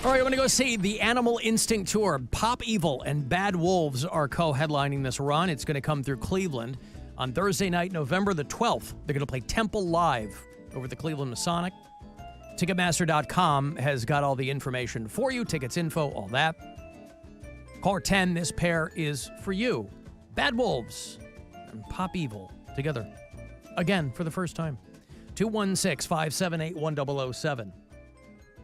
All right, I'm going to go see the Animal Instinct Tour. Pop Evil and Bad Wolves are co-headlining this run. It's going to come through Cleveland on Thursday night, November the 12th. They're going to play Temple Live over the Cleveland Masonic. Ticketmaster.com has got all the information for you, tickets, info, all that. Caller 10, this pair is for you. Bad Wolves and Pop Evil together. Again, for the first time. 216-578-1007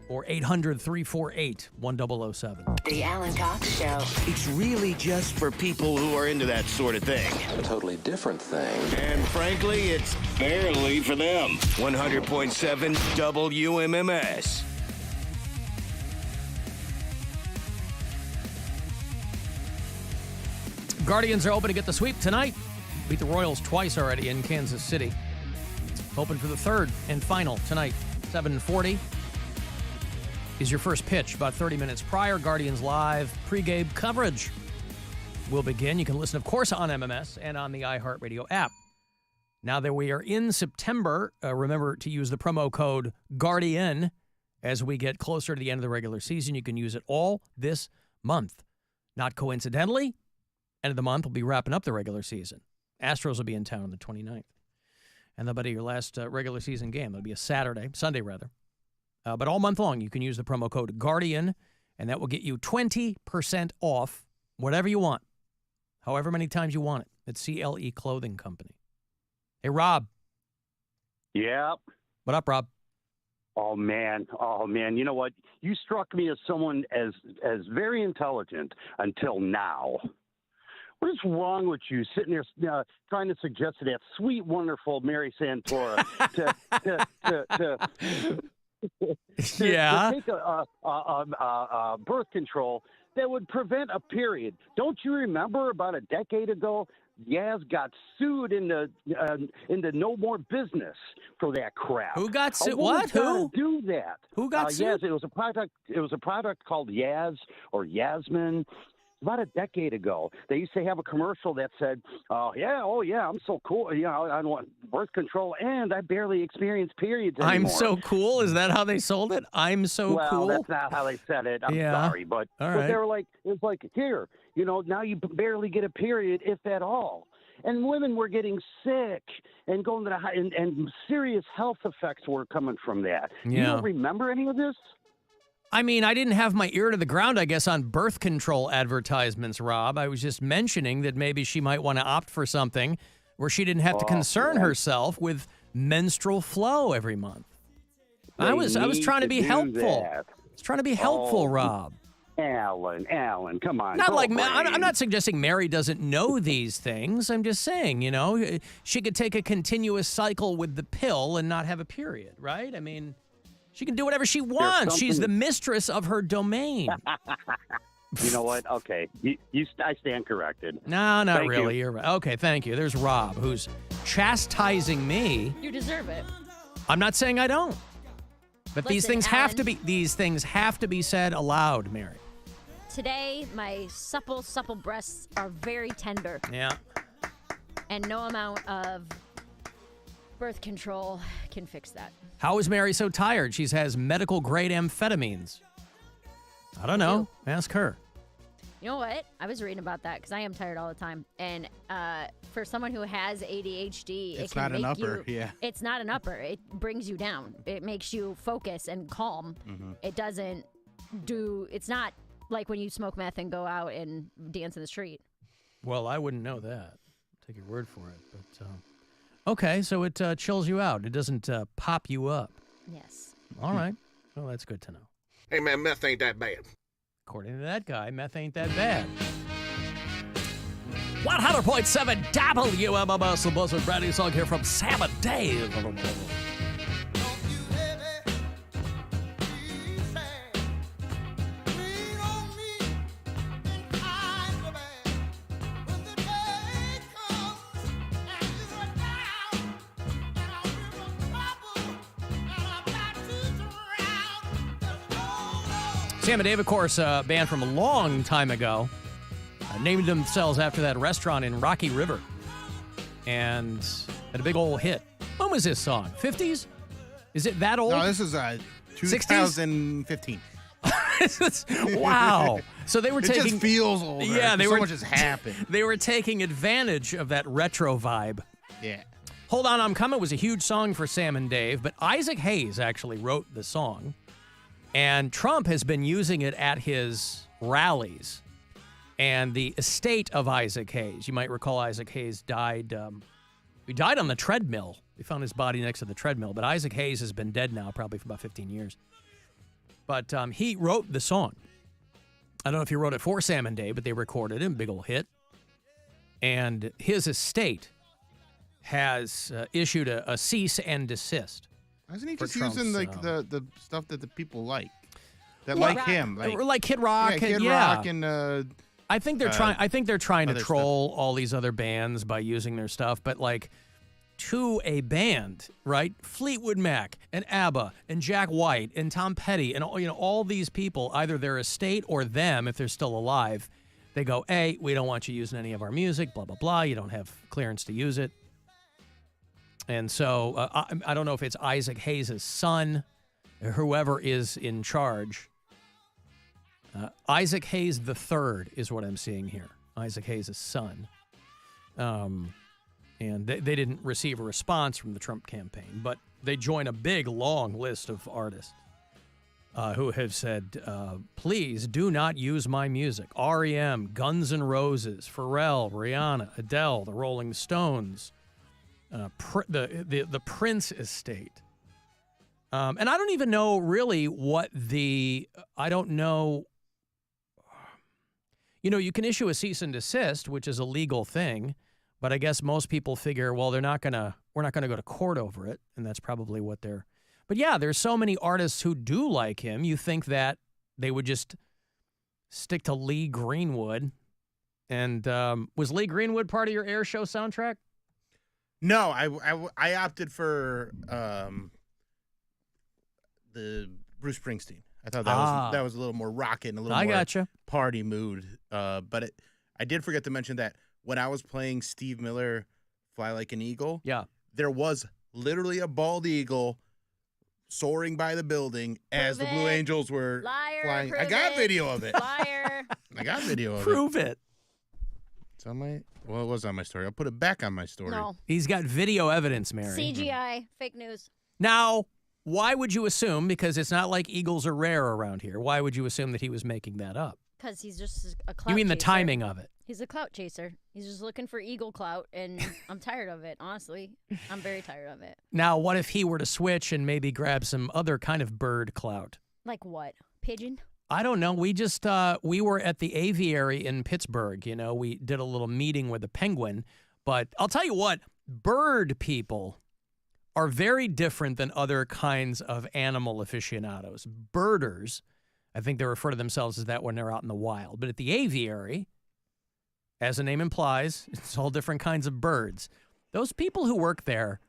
or 800-348-1007. The Alan Cox Show. It's really just for people who are into that sort of thing. A totally different thing. And frankly, it's barely for them. 100.7 WMMS. Guardians are hoping to get the sweep tonight. Beat the Royals twice already in Kansas City. Hoping for the third and final tonight. 7:40 is your first pitch. About 30 minutes prior, Guardians Live pregame coverage will begin. You can listen, of course, on MMS and on the iHeartRadio app. Now that we are in September, remember to use the promo code GUARDIAN as we get closer to the end of the regular season. You can use it all this month. Not coincidentally, end of the month, we'll be wrapping up the regular season. Astros will be in town on the 29th. And that'll be your last regular season game. That'll be a Sunday rather. But all month long, you can use the promo code GUARDIAN, and that will get you 20% off whatever you want, however many times you want it. It's CLE Clothing Company. Hey, Rob. Yep. What up, Rob? Oh, man. You know what? You struck me as someone as very intelligent until now. What is wrong with you sitting there trying to suggest to that sweet, wonderful Mary Santora to take a birth control that would prevent a period? Don't you remember about a decade ago, Yaz got sued into no more business for that crap? Who got sued? What? Who? Do that? Who got sued? Yaz. It was a product called Yaz or Yasmin. About a decade ago, they used to have a commercial that said, I'm so cool. I don't want birth control, and I barely experience periods anymore. I'm so cool? Is that how they sold it? I'm so cool? Well, that's not how they said it. I'm sorry, but, all right. But they were like, it's like, here, now you barely get a period, if at all. And women were getting sick and going to and serious health effects were coming from that. Yeah. You don't remember any of this? I mean, I didn't have my ear to the ground, I guess, on birth control advertisements, Rob. I was just mentioning that maybe she might want to opt for something where she didn't have to concern herself with menstrual flow every month. I was trying to be helpful. I was trying to be helpful, Rob. Alan, come on. Not like I'm not suggesting Mary doesn't know these things. I'm just saying, she could take a continuous cycle with the pill and not have a period, right? I mean, she can do whatever she wants. She's the mistress of her domain. You know what? Okay. I stand corrected. No, not really. You're right. Okay, thank you. There's Rob, who's chastising me. You deserve it. I'm not saying I don't. But these things Alan, have to be said aloud, Mary. Today, my supple breasts are very tender. Yeah. And no amount of birth control can fix that. How is Mary so tired? She has medical-grade amphetamines. I don't know. Ask her. You know what? I was reading about that because I am tired all the time. And for someone who has ADHD, it's not an upper. It's not an upper. It brings you down. It makes you focus and calm. Mm-hmm. It's not like when you smoke meth and go out and dance in the street. Well, I wouldn't know that. Take your word for it. But okay, so it chills you out. It doesn't pop you up. Yes. All right. Well, that's good to know. Hey, man, meth ain't that bad. According to that guy, meth ain't that bad. 100.7 WMMS The Buzzard. Brand new song here from Sam and Dave. Sam and Dave, of course, a band from a long time ago, named themselves after that restaurant in Rocky River, and had a big old hit. When was this song? 50s? Is it that old? No, this is 2015. Wow. So they were It taking. just feels older. Yeah, they so were. much has happened. They were taking advantage of that retro vibe. Yeah. Hold On, I'm Coming was a huge song for Sam and Dave, but Isaac Hayes actually wrote the song, and Trump has been using it at his rallies. And the estate of Isaac Hayes, you might recall Isaac Hayes died. He died on the treadmill. They found his body next to the treadmill, but Isaac Hayes has been dead now probably for about 15 years. But he wrote the song. I don't know if he wrote it for Sam and Dave, but they recorded it, big old hit. And his estate has issued a cease and desist. Isn't he for just using Trump's, the stuff that the people like? That Yeah, like Rock. him. Like Kid Rock. Yeah, Kid yeah. Rock and I think they're trying. I think they're trying to other troll all these other bands by using their stuff. But like, to a band, right? Fleetwood Mac and ABBA and Jack White and Tom Petty and all these people, either their estate or them, if they're still alive, they go, "Hey, we don't want you using any of our music. Blah blah blah. You don't have clearance to use it." And so I don't know if it's Isaac Hayes' son, or whoever is in charge. Isaac Hayes III is what I'm seeing here. Isaac Hayes' son. And they didn't receive a response from the Trump campaign, but they join a big, long list of artists who have said, please do not use my music. R.E.M., Guns N' Roses, Pharrell, Rihanna, Adele, the Rolling Stones, the Prince estate. And I don't even know really what I don't know. You can issue a cease and desist, which is a legal thing, but I guess most people figure, well, we're not gonna go to court over it, and that's probably what they're. But yeah, there's so many artists who do like him. You think that they would just stick to Lee Greenwood, and was Lee Greenwood part of your air show soundtrack? no, I opted for the Bruce Springsteen. I thought that was a little more rockin', a little more gotcha. party mood. But I did forget to mention that when I was playing Steve Miller, Fly Like an Eagle, Yeah. there was literally a bald eagle soaring by the building as the Blue it. Angels were Liar, flying. I prove got it. video of it. Liar. I got video of it. Prove it. It's on my. Well, it was on my story. I'll put it back on my story. No. He's got video evidence, Mary. CGI. Fake news. Now, why would you assume, because it's not like eagles are rare around here, why would you assume that he was making that up? Because he's just a clout You mean the chaser. timing of it? He's a clout chaser. He's just looking for eagle clout, and I'm tired of it, honestly. I'm very tired of it. Now, what if he were to switch and maybe grab some other kind of bird clout? Like what? Pigeon? I don't know. We just we were at the aviary in Pittsburgh. We did a little meeting with a penguin. But I'll tell you what, bird people are very different than other kinds of animal aficionados. Birders, I think they refer to themselves as that when they're out in the wild. But at the aviary, as the name implies, it's all different kinds of birds. Those people who work there,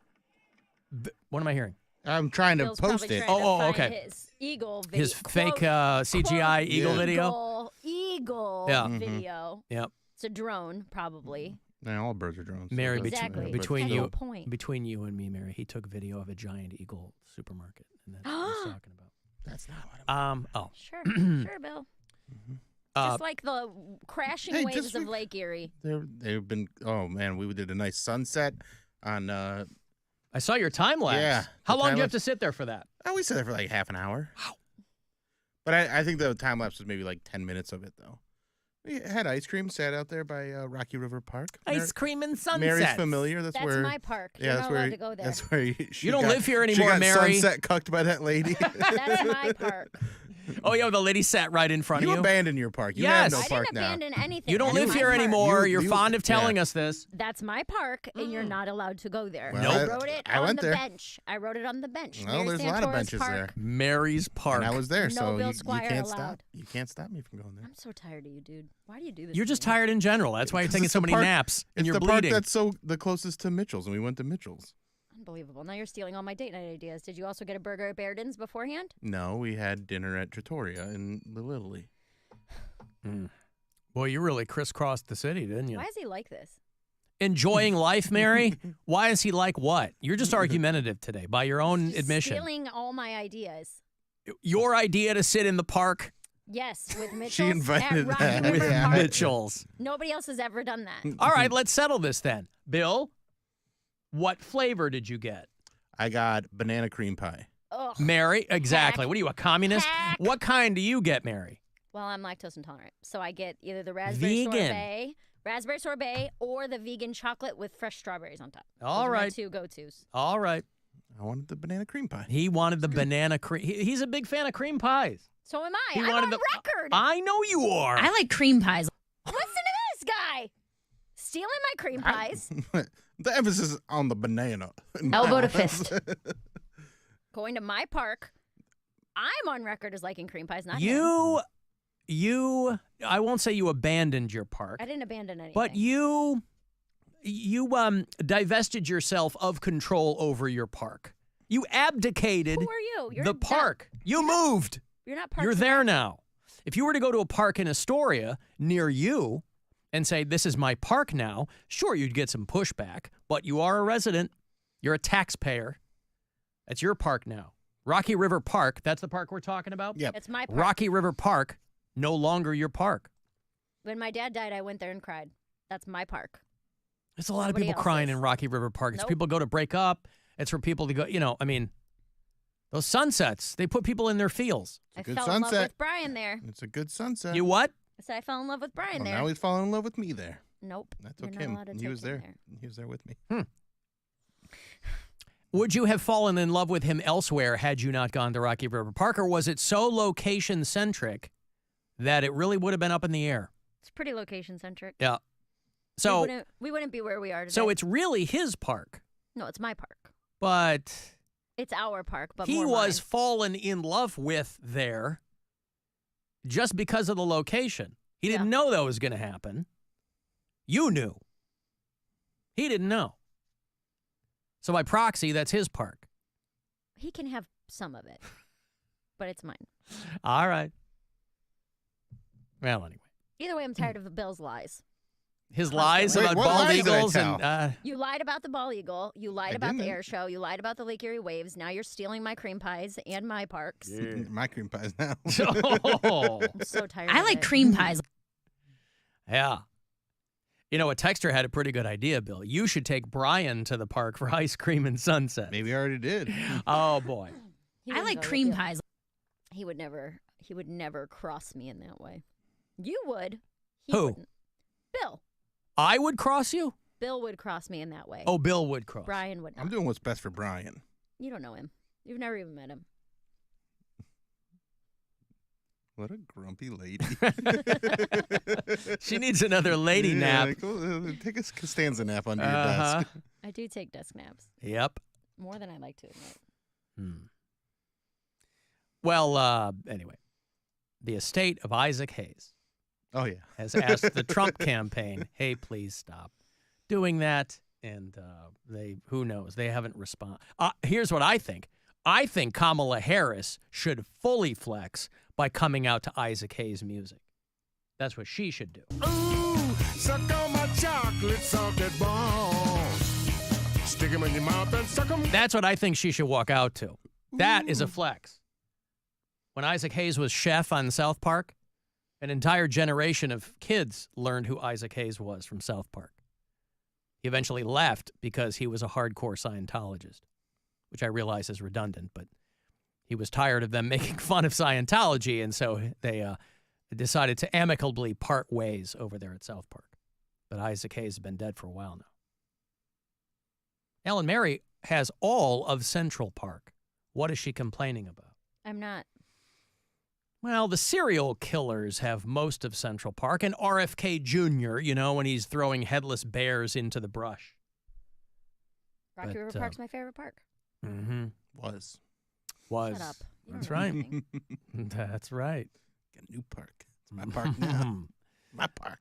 what am I hearing? I'm trying to Bill's post probably it. trying to Oh, find okay. His eagle video. His fake CGI eagle Yeah. video? Eagle Yeah. video. Yep. It's a drone, probably. Yeah, all birds are drones. Mary, Exactly. between That's the you, whole point. between you and me, Mary, he took video of a giant eagle supermarket, and that's what he's talking about. That's not what I'm. Sure. Sure, Bill. Uh, Just like the crashing Hey, waves just of re- Lake Erie. They've been. Oh man, we did a nice sunset on. I saw your time lapse. Yeah, How the long do you time-lapse- have to sit there for that? We sat there for like half an hour. Wow. But I think the time lapse was maybe like 10 minutes of it though. We had ice cream, sat out there by Rocky River Park. Ice cream and sunsets. Mary's familiar. That's where. my park. Yeah, You're that's not where. allowed to go there. That's where You don't live here anymore, she got Mary. Sunset cucked by that lady. That's my park. Oh, yeah, the lady sat right in front You of you. abandoned your park. You Yes. have no I park didn't now. abandon anything. You don't That's live my here park. anymore. You're you- fond of telling yeah. us this. That's my park, and you're not allowed to go there. Well, I I- wrote it I on went the there. bench. I wrote it on the bench. Well, Mary there's a lot of Santora's benches park. there. Mary's Park. And I was there, No so Bill you Squire can't allowed. stop. You can't stop me from going there. I'm so tired of you, dude. Why do you do this? You're to just me? tired in general. That's why you're 'Cause taking it's so the many park- naps and It's you're the bleeding. park that's the closest to Mitchell's, and we went to Mitchell's. Unbelievable. Now you're stealing all my date night ideas. Did you also get a burger at Bairdens beforehand? No, we had dinner at Trattoria in Little Italy. Boy, you really crisscrossed the city, didn't you? Why is he like this? Enjoying life, Mary? Why is he like what? You're just argumentative today, by your own Just admission. stealing all my ideas. Your idea to sit in the park Yes, with Mitchell's. She invited at Rocky that. River With Park. Mitchell's. Nobody else has ever done that. All right, let's settle this then. Bill, what flavor did you get? I got banana cream pie. Ugh. Mary, exactly. Heck. What are you, a communist? Heck. What kind do you get, Mary? Well, I'm lactose intolerant, so I get either the raspberry sorbet, or the vegan chocolate with fresh strawberries on top. All Those are my right. 2 go-tos. All right. I wanted the banana cream pie. He wanted the banana cream. He's a big fan of cream pies. So am I. He I'm wanted on the- record. I know you are. I like cream pies. Listen to this guy. Stealing my cream pies. The emphasis on the banana. Elbow to fist. Going to my park. I'm on record as liking cream pies, not him. I won't say you abandoned your park, I didn't abandon anything. but you divested yourself of control over your park. You abdicated Who are you? You're the not- park. You moved. You're not part You're of there now. If you were to go to a park in Astoria near you and say, this is my park now, sure, you'd get some pushback, but you are a resident. You're a taxpayer. It's your park now. Rocky River Park, that's the park we're talking about? Yep. It's my park. Rocky River Park, no longer your park. When my dad died, I went there and cried. That's my park. There's a lot Nobody of people crying else's. in Rocky River Park. It's Nope. people go to break up. It's for people to go, those sunsets, they put people in their feels. I good fell in love sunset. with Brian there. It's a good sunset. You what? I said I fell in love with Brian Well, there. now he's falling in love with me there. Nope. I You're took not him. allowed to And he take was him there. He was there with me. Would you have fallen in love with him elsewhere had you not gone to Rocky River Park, or was it so location-centric that it really would have been up in the air? It's pretty location centric. Yeah. So, we wouldn't be where we are today. so it's really his park, no, it's my park. but It's our park, but he more was mine. fallen in love with there just because of the location. He didn't know that was going to happen. You knew. He didn't know. So by proxy, that's his park. He can have some of it, but it's mine. All right. Well, anyway. Either way, I'm tired of the Bills' lies. His lies Wait, about what bald lies did I eagles tell? and You lied about the ball eagle. You lied I about the didn't. air show. You lied about the Lake Erie Waves. Now you're stealing my cream pies and my parks. My cream pies now. oh, I'm so tired. I of like it. cream pies. yeah. You know, a texter had a pretty good idea, Bill. You should take Brian to the park for ice cream and sunset. Maybe I already did. Oh boy. He I wouldn't like go with cream you. pies. He would never cross me in that way. You would. He Who? wouldn't. Bill. I would cross you? Bill would cross me in that way. Oh, Bill would cross. Brian would not. I'm doing what's best for Brian. You don't know him. You've never even met him. What a grumpy lady. She needs another lady nap. Go, take a Costanza nap under your Uh-huh. desk. I do take desk naps. Yep. More than I like to admit. Well, anyway, the estate of Isaac Hayes Oh, yeah. has asked the Trump campaign, hey, please stop doing that. And who knows? They haven't responded. Here's what I think. I think Kamala Harris should fully flex by coming out to Isaac Hayes' music. That's what she should do. Ooh, suck on my chocolate salted balls. Stick 'em in your mouth and suck 'em. That's what I think she should walk out to. That is a flex. When Isaac Hayes was chef on South Park, an entire generation of kids learned who Isaac Hayes was from South Park. He eventually left because he was a hardcore Scientologist, which I realize is redundant, but he was tired of them making fun of Scientology, and so they decided to amicably part ways over there at South Park. But Isaac Hayes has been dead for a while now. Ellen Mary has all of Central Park. What is she complaining about? I'm not. Well, the serial killers have most of Central Park, and RFK Jr., you know, when he's throwing headless bears into the brush. Rocky But, River Park's my favorite park. Mm-hmm. Was. Was. Shut up. You don't That's know right. anything. That's right. Got a new park. It's my park now. My park.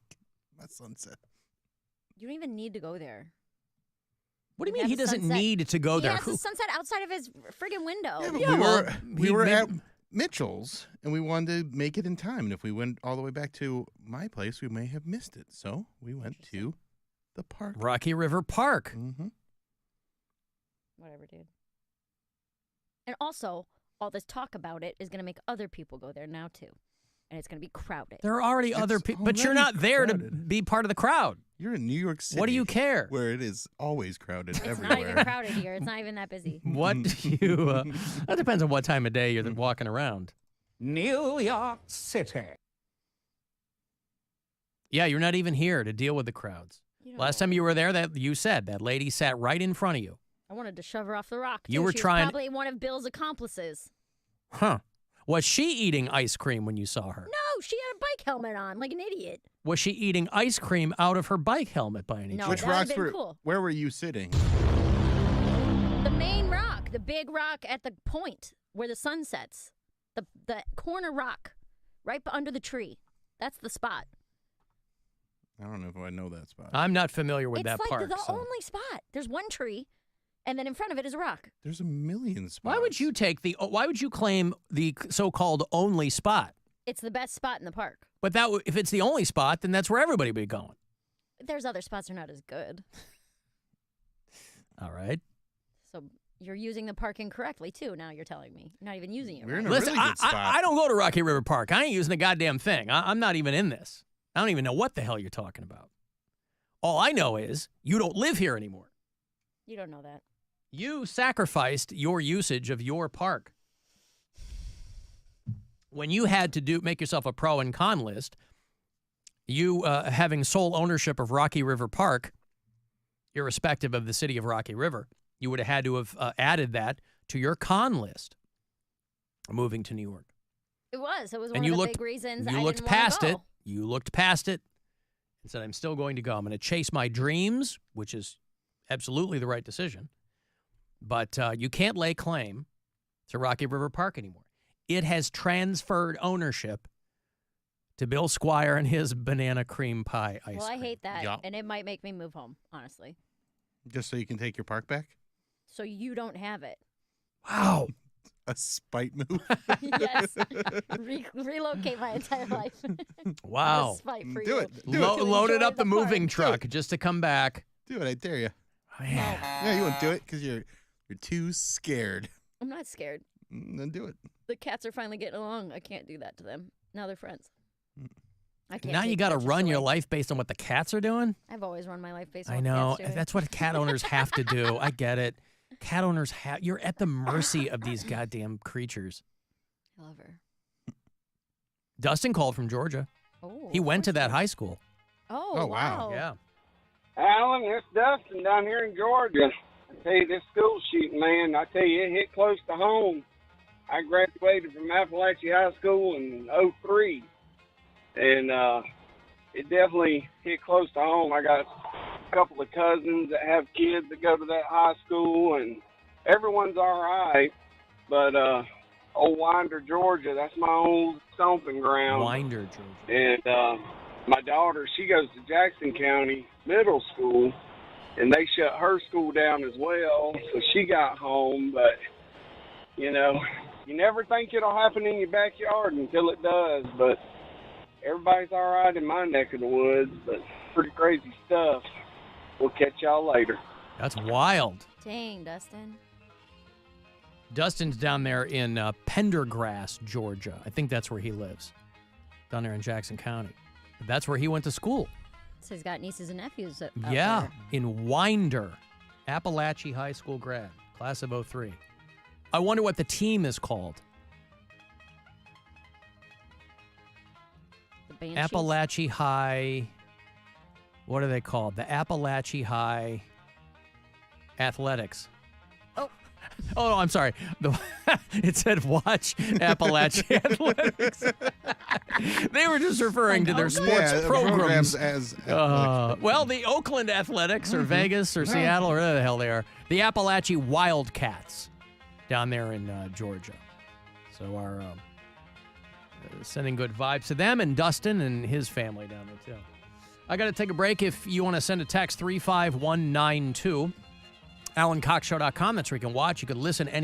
My sunset. You don't even need to go there. What do you He mean he has a doesn't sunset. need to go He there? has the sunset outside of his friggin' window. Yeah, but Yeah, well, we he were may- at Mitchell's, and we wanted to make it in time. And if we went all the way back to my place, we may have missed it. So we went to the park. Rocky River Park. Mm-hmm. Whatever, dude. And also, all this talk about it is going to make other people go there now, too. and it's going to be crowded. There are already other people, but you're not there to be part of the crowd. You're in New York City. What do you care? Where it is always crowded It's everywhere. not even crowded here. It's not even that busy. What do you? That depends on what time of day you're walking around. New York City. Yeah, you're not even here to deal with the crowds. Last time you were there, that you said that lady sat right in front of you. I wanted to shove her off the rock. You too. were She was trying- probably one of Bill's accomplices. Huh? Was she eating ice cream when you saw her? No, she had a bike helmet on, like an idiot. Was she eating ice cream out of her bike helmet by any No. chance? Which that would've rocks been were? cool. Where were you sitting? The main rock, the big rock at the point where the sun sets. The corner rock, right under the tree. That's the spot. I don't know if I know that spot. I'm not familiar with It's that like park. the so. only spot. There's one tree, and then in front of it is a rock. There's a million spots. Why would you take the? Why would you claim the so-called only spot? It's the best spot in the park. But if it's the only spot, then that's where everybody would be going. There's other spots that are not as good. All right. So you're using the park incorrectly, too, now you're telling me. You're not even using it We're right. in a Listen, really good spot. I don't go to Rocky River Park. I ain't using the goddamn thing. I'm not even in this. I don't even know what the hell you're talking about. All I know is you don't live here anymore. You don't know that. You sacrificed your usage of your park. When you had to make yourself a pro and con list, you having sole ownership of Rocky River Park, irrespective of the city of Rocky River, you would have had to have added that to your con list moving to New York. It was. It was And one you of the looked- big reasons You I looked didn't wanna past go. it. You looked past it and said, I'm still going to go. I'm going to chase my dreams, which is absolutely the right decision. But you can't lay claim to Rocky River Park anymore. It has transferred ownership to Bill Squire and his banana cream pie ice Well, I cream. hate that, Yeah. and it might make me move home, honestly. Just so you can take your park back? So you don't have it. Wow. A spite move? Yes. Relocate my entire life. Wow. Out of spite for Do you. it. Loaded enjoy up the the moving park. truck just to come back. Do it, I dare you. Man. Yeah, you won't do it because you're too scared. I'm not scared. Then do it. The cats are finally getting along. I can't do that to them. Now they're friends. I can't. Now you take got to pictures run your away. life based on what the cats are doing? I've always run my life based on I what know. cats do. That's what cat owners have to do. I get it. Cat owners you're at the mercy of these goddamn creatures. I love her. Dustin called from Georgia. Oh, He of went to course that he high is. school. Oh, wow. Yeah. Alan, it's Dustin down here in Georgia. I tell you, this school shooting, man, I tell you, it hit close to home. I graduated from Appalachia High School in '03, and it definitely hit close to home. I got a couple of cousins that have kids that go to that high school, and everyone's all right, but old Winder, Georgia, that's my old stomping ground. Winder, Georgia. And my daughter, she goes to Jackson County Middle School, and they shut her school down as well, so she got home. But, you know, you never think it'll happen in your backyard until it does. But everybody's all right in my neck of the woods, but pretty crazy stuff. We'll catch y'all later. That's wild. Dang, Dustin. Dustin's down there in Pendergrass, Georgia. I think that's where he lives. Down there in Jackson County. That's where he went to school. So he's got nieces and nephews up Yeah, there. in Winder, Appalachia High School grad, class of '03. I wonder what the team is called. The Banshees. Appalachia High. What are they called? The Appalachia High Athletics. Oh. Oh, no, I'm sorry. It said watch Appalachia Athletics. They were just referring to their sports programs. as Well, the Oakland Athletics or Vegas or Seattle or whatever the hell they are. The Appalachia Wildcats down there in Georgia. So our sending good vibes to them and Dustin and his family down there, too. I got to take a break. If you want to send a text, 35192. AlanCoxShow.com. That's where you can watch. You can listen anywhere.